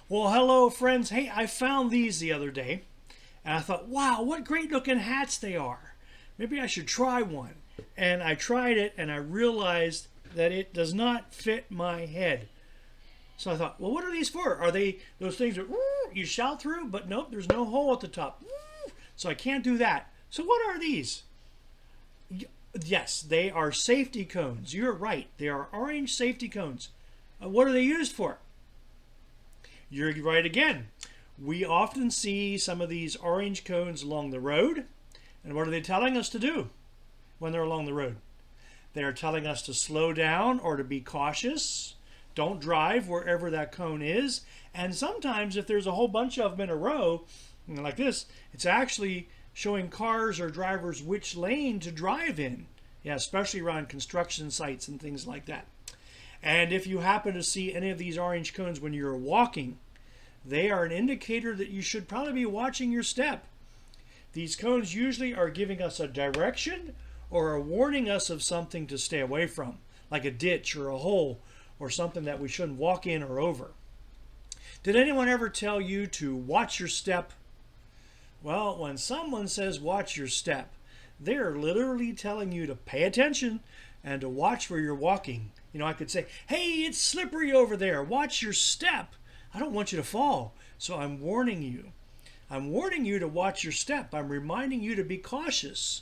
Well, hello, friends. Hey, I found these the other day, and I thought, wow, what great looking hats they are. Maybe I should try one. And I tried it, and I realized that it does not fit my head. So I thought, well, what are these for? Are they those things that you shout through? But nope, there's no hole at the top. So I can't do that. So what are these? Yes, they are safety cones. You're right. They are orange safety cones. What are they used for? You're right again. We often see some of these orange cones along the road. And what are they telling us to do when they're along the road? They are telling us to slow down or to be cautious. Don't drive wherever that cone is. And sometimes, if there's a whole bunch of them in a row, like this, it's actually showing cars or drivers which lane to drive in. Yeah, especially around construction sites and things like that. And if you happen to see any of these orange cones when you're walking, they are an indicator that you should probably be watching your step. These cones usually are giving us a direction or are warning us of something to stay away from, like a ditch or a hole or something that we shouldn't walk in or over. Did anyone ever tell you to watch your step? Well, when someone says watch your step, they're literally telling you to pay attention and to watch where you're walking. I could say, hey, it's slippery over there. Watch your step. I don't want you to fall. So I'm warning you. I'm warning you to watch your step. I'm reminding you to be cautious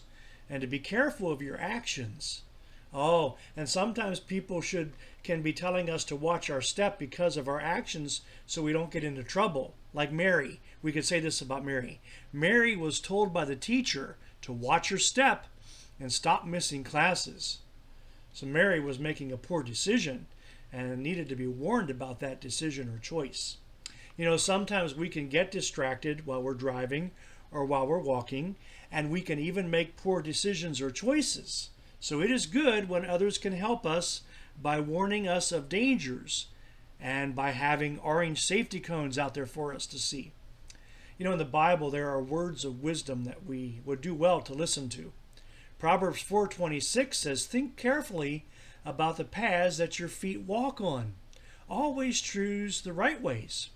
and to be careful of your actions. Oh, and sometimes people can be telling us to watch our step because of our actions so we don't get into trouble. Like Mary. We could say this about Mary. Mary was told by the teacher to watch her step and stop missing classes. So Mary was making a poor decision and needed to be warned about that decision or choice. Sometimes we can get distracted while we're driving or while we're walking, and we can even make poor decisions or choices. So it is good when others can help us by warning us of dangers and by having orange safety cones out there for us to see. In the Bible, there are words of wisdom that we would do well to listen to. Proverbs 4:26 says, think carefully about the paths that your feet walk on. Always choose the right ways.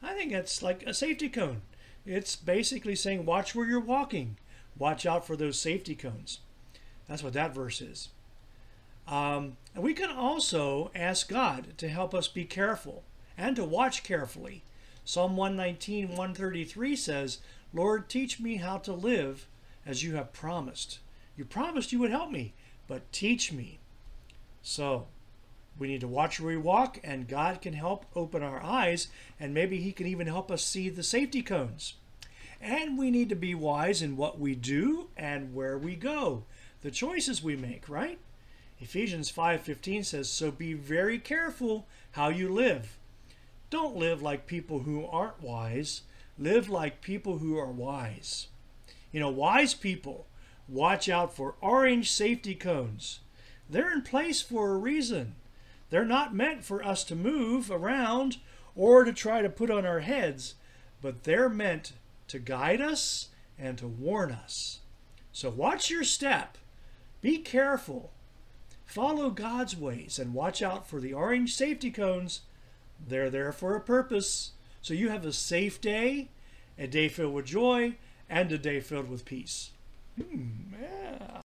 I think that's like a safety cone. It's basically saying watch where you're walking. Watch out for those safety cones. That's what that verse is. And we can also ask God to help us be careful and to watch carefully. Psalm 119, 133 says, Lord, teach me how to live as you have promised. You promised you would help me, but teach me. So we need to watch where we walk, and God can help open our eyes, and maybe He can even help us see the safety cones. And we need to be wise in what we do and where we go, the choices we make, right? Ephesians 5:15 says, so be very careful how you live. Don't live like people who aren't wise. Live like people who are wise. Wise people watch out for orange safety cones. They're in place for a reason. They're not meant for us to move around or to try to put on our heads, but they're meant to guide us and to warn us. So watch your step. Be careful. Follow God's ways and watch out for the orange safety cones. They're there for a purpose. So you have a safe day, a day filled with joy, and a day filled with peace.